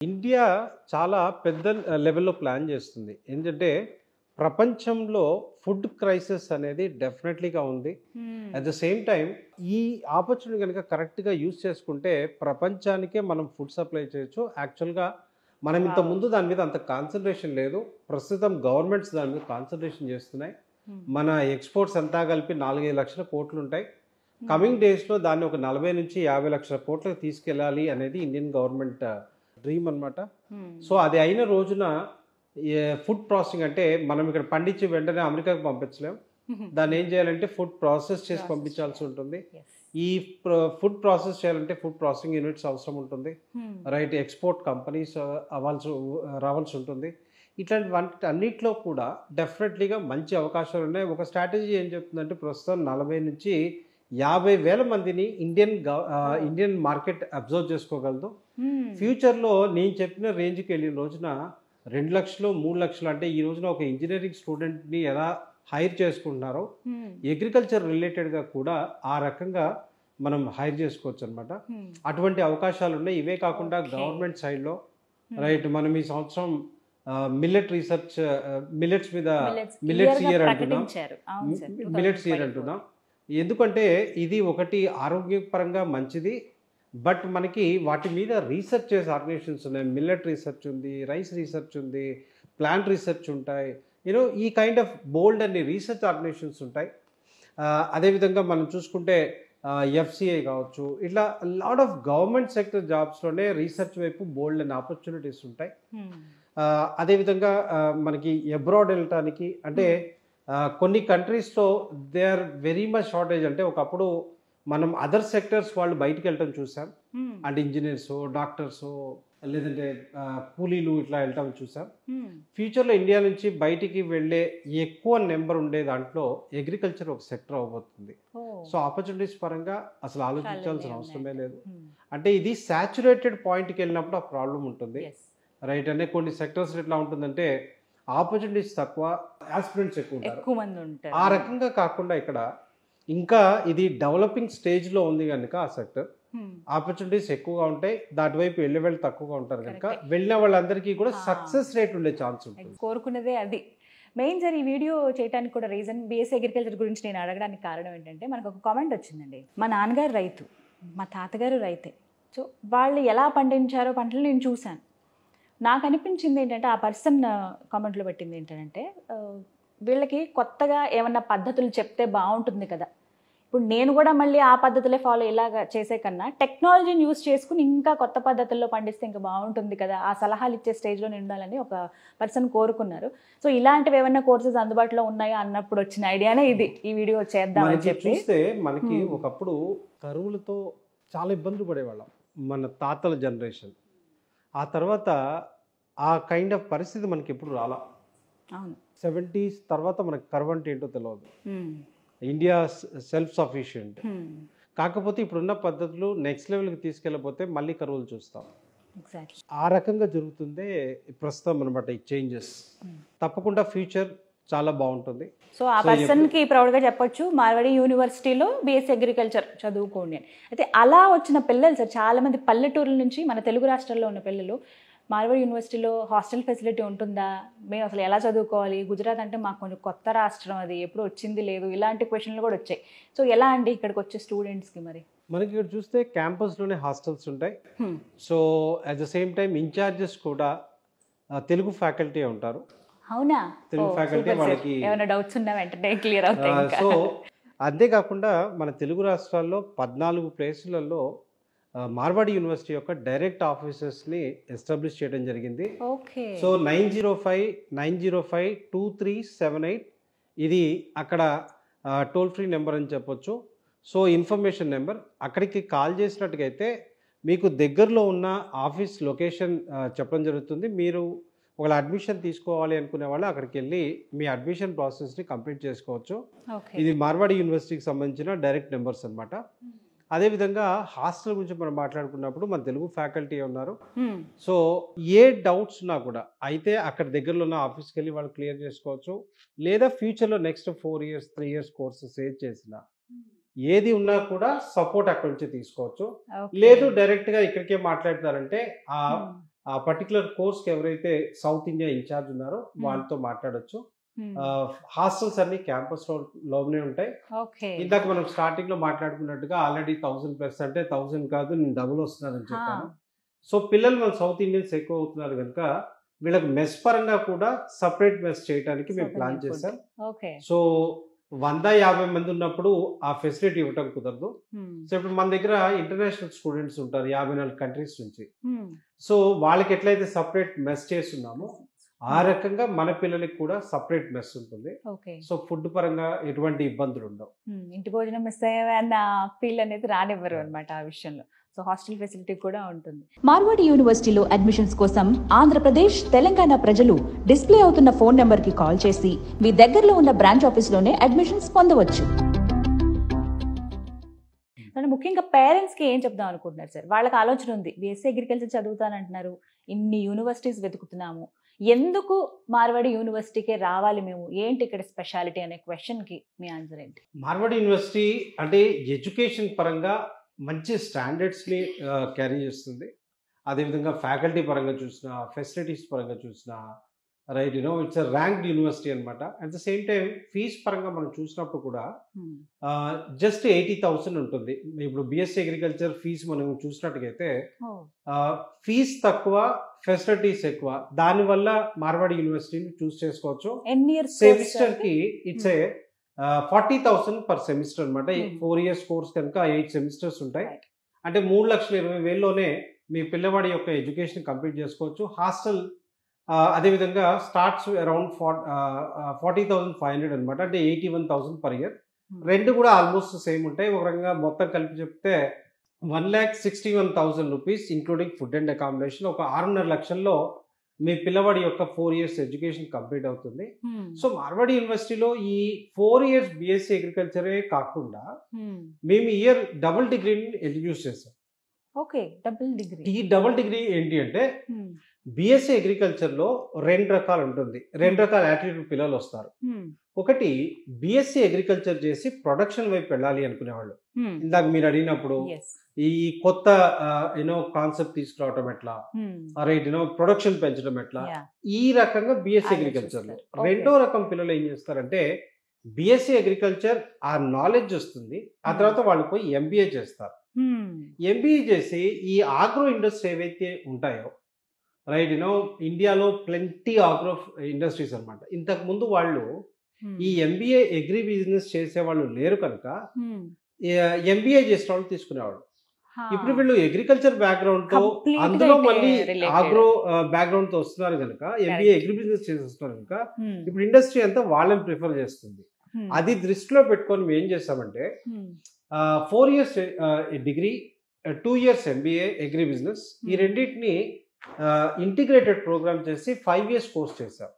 India చాలా పెద్ద లెవెల్‌లో ప్లాన్ చేస్తుంది. ఏంటంటే, ప్రపంచంలో ఫుడ్ క్రైసిస్ అనేది డెఫినెట్‌లీగా ఉంది. హ్మ్. అట్ ద సేమ్ టైమ్ ఈ ఆపర్చునిటీ గనుక కరెక్ట్‌గా యూజ్ చేసుకుంటే ప్రపంచానికే మనం ఫుడ్ సప్లై చేయొచ్చు. యాక్చువల్‌గా మనం వావ్! ఇంతకుముందు దాని మీద అంత కాన్సంట్రేషన్ లేదు. ప్రస్తుతం గవర్నమెంట్స్ దాని మీద కాన్సంట్రేషన్ చేస్తున్నాయి. హ్మ్. మన ఎక్స్‌పోర్ట్స్ అంతా కలిపి 4, 5 లక్షల కోట్లుంటాయి. హ్మ్. కమింగ్ డేస్‌లో దాన్ని ఒక 40-50 లక్షల కోట్లకు తీసుకెళ్ళాలి అనేది ఇండియన్ గవర్నమెంట్ డ్రీమ్ అన్నమాట. హ్మ్. సో అది అయిన రోజున ఫుడ్ ప్రాసెసింగ్ అంటే మనం ఇక్కడ పండించి వెంటనే అమెరికాకి పంపించలేం. దాన్ని ఏం చేయాలంటే ఫుడ్ ప్రాసెస్ చేసి ప్రాసెస్ పంపించాల్సి చేయాలి. ఉంటుంది. యెస్. ఈ ఫుడ్ ప్రాసెస్ చేయాలంటే ఫుడ్ ప్రాసెసింగ్ యూనిట్స్ అవసరం ఉంటుంది. హ్మ్. రైట్, ఎక్స్‌పోర్ట్ కంపెనీస్ రావాల్సి ఉంటుంది. ఇట్లాంటి వాటి అన్నిట్లో కూడా డెఫినెట్‌లీగా మంచి అవకాశాలు ఉన్నాయి. ఒక స్ట్రాటజీ ఏం చెప్తుందంటే ప్రస్తుతం 40,000-50,000 మందిని ఇండియన్ మార్కెట్ అబ్జర్వ్ చేసుకోగలదు. హ్మ్. ఫ్యూచర్‌లో నేను చెప్పిన రేంజ్‌కి వెళ్ళిన రోజున 2,00,000, 3,00,000 అంటే ఈ రోజున ఒక ఇంజినీరింగ్ స్టూడెంట్‌ని ఎలా హైర్ చేసుకుంటున్నారో హ్మ్. అగ్రికల్చర్ రిలేటెడ్‌గా కూడా ఆ రకంగా మనం హైర్ చేసుకోవచ్చనమాట. హ్మ్. అటువంటి అవకాశాలున్నాయి. ఇవే కాకుండా ఓకే. గవర్నమెంట్ సైడ్‌లో హ్మ్. రైట్ మనం ఈ సంవత్సరం మిల్లెట్ రీసెర్చ్ మిల్లెట్స్ మీద మిల్లెట్స్ మిల్లెట్స్ క్లియర్‌గా ఇయర్ అంటున్నాం. ప్రకటించారు. అవును సార్. Millets year 2024. అంటున్నాం. ఎందుకంటే ఇది ఒకటి ఆరోగ్యపరంగా మంచిది. బట్ మనకి వాటి మీద రీసెర్చ్ చేసే ఆర్గనైజేషన్స్ ఉన్నాయి. మిల్లెట్ రీసెర్చ్ ఉంది, రైస్ రీసెర్చ్ ఉంది, ప్లాంట్ రీసెర్చ్ ఉంటాయి. ఈ కైండ్ ఆఫ్ బోల్డ్ అన్ని రీసెర్చ్ ఆర్గనైజేషన్స్ ఉంటాయి. అదేవిధంగా మనం చూసుకుంటే ఎఫ్సిఐ కావచ్చు, ఇట్లా లాట్ ఆఫ్ గవర్నమెంట్ సెక్టర్ జాబ్స్‌లోనే రీసెర్చ్ వైపు బోల్డ్ అన్ని ఆపర్చునిటీస్ ఉంటాయి. హ్మ్. అదేవిధంగా మనకి అబ్రాడ్ వెళ్ళటానికి అంటే హ్మ్. కొన్ని కంట్రీస్‌లో they are very much shortage. అంటే ఒకప్పుడు మనం అదర్ సెక్టర్స్ వాళ్ళు బయటికి వెళ్ళటం చూసాం. హ్మ్. అంటే ఇంజినీర్సో, డాక్టర్సో లేదంటే కూలీలు ఇట్లా వెళ్ళటం చూసాం. హ్మ్. ఫ్యూచర్‌లో ఇండియా నుంచి బయటికి వెళ్ళే ఎక్కువ నెంబర్ ఉండే దాంట్లో అగ్రికల్చర్ ఒక సెక్టర్ అవ్వబోతుంది. ఓహ్! సో ఆపర్చునిటీస్ పరంగా అసలు చాలానే ఆలోచించాల్సిన అవసరమే ఉన్నాయంట. లేదు. హ్మ్. అంటే ఇది సాచురేటెడ్ పాయింట్‌కి వెళ్ళినప్పుడు ఆ ప్రాబ్లమ్ ఉంటుంది. యెస్. రైట్. అంటే కొన్ని సెక్టర్స్ ఎట్లా ఉంటుందంటే ఆపర్చునిటీస్ తక్కువ, యాస్పిరెంట్స్ ఎక్కువ ఉంటారు. ఎక్కువ మంది ఉంటారు. ఆ అవును. రకంగా కాకుండా ఇక్కడ ఇంకా ఇది డెవలపింగ్ స్టేజ్‌లో ఉంది గనుక ఆ సెక్టర్ హ్మ్. ఆపర్చునిటీస్ ఎక్కువగా ఉంటాయి. దాటివైపు వెళ్ళే వాళ్ళు తక్కువగా ఉంటారు గనుక కరెక్టే. వెళ్ళిన వాళ్ళందరికీ కూడా ఆ! సక్సెస్ రేట్ ఉండే ఛాన్స్ ఉంటుంది. కోరుకున్నదే అది. మెయిన్ సార్ ఈ వీడియో చేయడానికి కూడా రీజన్ బీఎస్సీ అగ్రికల్చర్ గురించి నేను అడగడానికి కారణం ఏంటంటే మనకు ఒక కామెంట్ వచ్చిందండి. మా నాన్నగారు రైతు, మా తాతగారు రైతే. సో వాళ్ళు ఎలా పండించారో పంటలు నేను చూశాను. నాకు అనిపించింది ఏంటంటే ఆ పర్సన్ కామెంట్లో పెట్టింది ఏంటంటే వీళ్ళకి కొత్తగా ఏమన్నా పద్ధతులు చెప్తే బాగుంటుంది కదా. ఇప్పుడు నేను కూడా మళ్ళీ ఆ పద్ధతులే ఫాలో ఇలాగా చేసే కన్నా టెక్నాలజీని యూస్ చేసుకుని ఇంకా కొత్త పద్ధతుల్లో పండిస్తే ఇంకా బాగుంటుంది కదా, ఆ సలహాలు ఇచ్చే స్టేజ్లో నేను ఉండాలని ఒక పర్సన్ కోరుకున్నారు. సో ఇలాంటివి ఏమైనా కోర్సెస్ అందుబాటులో ఉన్నాయా అన్నప్పుడు వచ్చిన ఐడియానే ఇది, ఈ వీడియో చేద్దామని మనకి చెప్పి. చూస్తే మనకి హ్మ్. ఒకప్పుడు కరువులతో చాలా ఇబ్బందులు పడేవాళ్ళం. మన తాతల జనరేషన్. ఆ తర్వాత ఆ కైండ్ ఆఫ్ పరిస్థితి మనకి ఎప్పుడు రాలా. అవును. 70s తర్వాత మనకు కరువు అంటే ఏంటో తెలవదు. హ్మ్. India self sufficient. హ్మ్. కాకపోతే ఇప్పుడున్న పద్ధతులు నెక్స్ట్ లెవెల్‌కి తీసుకెళ్ళకపోతే మళ్ళీ కరువులు చూస్తాం. ఎగ్జాక్ట్లీ. ఆ రకంగా జరుగుతుందే ప్రస్తుతం అనమాట ఈ చేంజెస్. తప్పకుండా ఫ్యూచర్ చాలా బాగుంటుంది. సో ఆ పర్సన్కి ప్రౌడ్గా చెప్పొచ్చు మార్వాడి యూనివర్సిటీలో బీఎస్సీ అగ్రికల్చర్ చదువుకోండి అని. అయితే అలా వచ్చిన పిల్లలు సార్ చాలామంది పల్లెటూరుల నుంచి మన తెలుగు రాష్ట్రాల్లో ఉన్న పిల్లలు మార్వాడి యూనివర్సిటీలో హాస్టల్ ఫెసిలిటీ ఉంటుందా, మేము అసలు ఎలా చదువుకోవాలి, గుజరాత్ అంటే మాకు కొంచెం కొత్త రాష్ట్రం, అది ఎప్పుడు వచ్చింది లేదు, ఇలాంటి క్వశ్చన్లు కూడా వచ్చాయి. సో ఎలా అండి ఇక్కడికి వచ్చే స్టూడెంట్స్కి మరి? మనకి ఇక్కడ చూస్తే క్యాంపస్‌లోనే హాస్టల్స్ ఉంటాయి. So at the same time in-charges కూడా తెలుగు ఫ్యాకల్టీ ఉంటారు. అవునా? Telugu faculty super sir. వాళ్ళకి ఏమైనా డౌట్స్ ఉన్నా వెంటనే క్లియర్ అవుతాయి ఇంకా. సో అంతేకాకుండా మన తెలుగు రాష్ట్రాల్లో 14 ప్లేసులలో మార్వాడి యూనివర్సిటీ యొక్క డైరెక్ట్ ఆఫీసెస్ని ఎస్టాబ్లిష్ చేయడం జరిగింది. ఓకే. సో 905-905-2378 ఇది అక్కడ టోల్ ఫ్రీ నెంబర్ అని చెప్పొచ్చు. So information number. అక్కడికి కాల్ చేసినట్టుగైతే మీకు దగ్గరలో ఉన్న ఆఫీస్ లొకేషన్ చెప్పడం జరుగుతుంది. మీరు ఒకవేళ అడ్మిషన్ తీసుకోవాలి అనుకునే వాళ్ళు అక్కడికి వెళ్ళి మీ అడ్మిషన్ ప్రాసెస్ని కంప్లీట్ చేసుకోవచ్చు. ఓకే. ఇది మార్వాడి యూనివర్సిటీకి సంబంధించిన డైరెక్ట్ నెంబర్స్ అనమాట. అదేవిధంగా హాస్టల్ గురించి మనం మాట్లాడుకున్నప్పుడు మన తెలుగు ఫ్యాకల్టీ ఉన్నారు. సో ఏ డౌట్స్ ఉన్నా కూడా అయితే అక్కడ దగ్గరలో ఉన్న ఆఫీస్కి వెళ్ళి వాళ్ళు క్లియర్ చేసుకోవచ్చు. లేదా ఫ్యూచర్లో నెక్స్ట్ 4 ఇయర్స్ 3 ఇయర్స్ కోర్సెస్ ఏది చేసినా ఏది ఉన్నా కూడా సపోర్ట్ అక్కడ నుంచి తీసుకోవచ్చు. లేదు డైరెక్ట్గా ఇక్కడికే మాట్లాడతారంటే ఆ పర్టికులర్ కోర్స్కి ఎవరైతే సౌత్ ఇండియా ఇన్ఛార్జ్ ఉన్నారో వాళ్ళతో మాట్లాడొచ్చు. హాస్టల్స్ అన్ని క్యాంపస్ లోనే ఉంటాయి. ఇందాక మనం స్టార్టింగ్ లో మాట్లాడుకున్నట్టుగా ఆల్రెడీ 1000+ అంటే 1000 కాదు, నేను డబుల్ వస్తున్నానని చెప్పాను. సో పిల్లలు మన సౌత్ ఇండియన్స్ ఎక్కువ అవుతున్నారు కనుక వీళ్ళకి మెస్ పరంగా కూడా సపరేట్ మెస్ చేయడానికి మేము ప్లాన్ చేశాం. సో 150 మంది ఉన్నప్పుడు ఆ ఫెసిలిటీ ఇవ్వటం కుదరదు. సో ఇప్పుడు మన దగ్గర ఇంటర్నేషనల్ స్టూడెంట్స్ ఉంటారు 54 కంట్రీస్ నుంచి. సో వాళ్ళకి ఎట్లయితే సపరేట్ మెస్ చేస్తున్నామో ఆ రకంగా మన పిల్లలకి కూడా సపరేట్ మెస్ ఉంటుంది. సో ఫుడ్ పరంగా ఎటువంటి ఇబ్బందులు ఉండవు. ఇంటి భోజనం మిస్ అయ్యామన్న ఫీల్ అనేది రానివ్వరు అనమాట ఆ విషయంలో. సో హాస్టల్ ఫెసిలిటీ కూడా ఉంటుంది. మార్వాడి యూనివర్సిటీలో అడ్మిషన్స్ కోసం ఆంధ్రప్రదేశ్, తెలంగాణ ప్రజలు డిస్ప్లే అవుతున్న ఫోన్ నెంబర్కి కాల్ చేసి మీ దగ్గరలో ఉన్న బ్రాంచ్ ఆఫీస్లోనే అడ్మిషన్స్ పొందవచ్చు. ముఖ్యంగా పేరెంట్స్కి ఏం చెప్దాం అనుకుంటున్నారు సార్? వాళ్ళకి ఆలోచన ఉంది, బీఎస్సీ అగ్రికల్చర్ చదువుతానంటున్నారు, ఇన్ని యూనివర్సిటీస్ వెతుకుతున్నాము, ఎందుకు మార్వాడి యూనివర్సిటీకే రావాలి మేము, ఏంటి ఇక్కడ స్పెషాలిటీ అనే క్వశ్చన్కి మీ ఆన్సర్ ఏంటి? మార్వాడి యూనివర్సిటీ అంటే ఎడ్యుకేషన్ పరంగా మంచి స్టాండర్డ్స్ని క్యారీ చేస్తుంది. అదేవిధంగా ఫ్యాకల్టీ పరంగా చూసినా, ఫెసిలిటీస్ పరంగా చూసినా, రైట్ ఇట్స్ ర్యాంక్డ్ యూనివర్సిటీ అనమాట. At the same time fees పరంగా మనం చూసినప్పుడు కూడా జస్ట్ 80,000 ఉంటుంది. ఇప్పుడు బీఎస్సీ అగ్రికల్చర్ ఫీజు మనం చూసినట్టుగైతే ఫీజ్ తక్కువ, ఫెసిలిటీస్ ఎక్కువ. దానివల్ల మార్వాడి యూనివర్సిటీని చూస్ చేసుకోవచ్చు. సెమిస్టర్ కి ఇట్స్ 40,000 పర్ సెమిస్టర్ అనమాట. 4 years కోర్స్ కనుక 8 సెమిస్టర్స్ ఉంటాయి. అంటే 3,20,000లోనే మీ పిల్లవాడి యొక్క ఎడ్యుకేషన్ కంప్లీట్ చేసుకోవచ్చు. హాస్టల్ అదేవిధంగా స్టార్ట్స్ అరౌండ్ 40,500 అనమాట. అంటే 81,000 per year. రెండు కూడా ఆల్మోస్ట్ సేమ్ ఉంటాయి. ఒక రకంగా మొత్తం కలిపి చెప్తే 1,61,000 rupees including food and accommodation. ఒక 6.5 లక్షల్లో మీ పిల్లవాడి యొక్క 4 years ఎడ్యుకేషన్ కంప్లీట్ అవుతుంది. సో మార్వాడి యూనివర్సిటీలో ఈ 4 years బీఎస్సీ అగ్రికల్చరే కాకుండా మేము ఇయర్ డబుల్ డిగ్రీని ఇంట్రడ్యూస్ చేసాం. ఈ డబుల్ డిగ్రీ ఏంటి అంటే బీఎస్సీ అగ్రికల్చర్లో 2 రకాలు ఉంటుంది. 2 రకాల యాటిట్యూడ్ పిల్లలు వస్తారు. ఒకటి బీఎస్సీ అగ్రికల్చర్ చేసి ప్రొడక్షన్ వైపు వెళ్ళాలి అనుకునేవాళ్ళు. ఇందాక మీరు అడిగినప్పుడు ఈ కొత్త కాన్సెప్ట్ తీసుకురావటం ఎట్లా, రైట్ ప్రొడక్షన్ పెంచడం ఎట్లా, ఈ రకంగా బీఎస్సీ అగ్రికల్చర్లో. రెండో రకం పిల్లలు ఏం చేస్తారంటే బీఎస్సీ అగ్రికల్చర్ ఆ నాలెడ్జ్ వస్తుంది, ఆ తర్వాత వాళ్ళు పోయి ఎంబీఏ చేస్తారు. ఎంబీఏ చేసి ఈ ఆగ్రో ఇండస్ట్రీ ఏవైతే ఉంటాయో, రైట్ ఇండియాలో ప్లెంటీ ఆగ్రో ఇండస్ట్రీస్ అనమాట. ఇంతకు ముందు వాళ్ళు ఈ ఎంబీఏ అగ్రి బిజినెస్ చేసే వాళ్ళు లేరు కనుక ఎంబీఏ చేసిన వాళ్ళు తీసుకునేవాళ్ళు. ఇప్పుడు వీళ్ళు అగ్రికల్చర్ బ్యాక్గ్రౌండ్ తో అందులో మళ్ళీ ఆగ్రో బ్యాక్గ్రౌండ్ తో వస్తున్నారు కనుక ఎంబీఏ అగ్రి బిజినెస్ చేస్తున్నారు కనుక ఇప్పుడు ఇండస్ట్రీ అంతా వాళ్ళని ప్రిఫర్ చేస్తుంది. అది దృష్టిలో పెట్టుకొని మేము ఏం చేస్తామంటే 4 years degree, 2 years MBA agri business, ఈ రెండింటిని ఇంటిగ్రేటెడ్ ప్రోగ్రామ్ చేసి 5 years కోర్స్ చేశాం.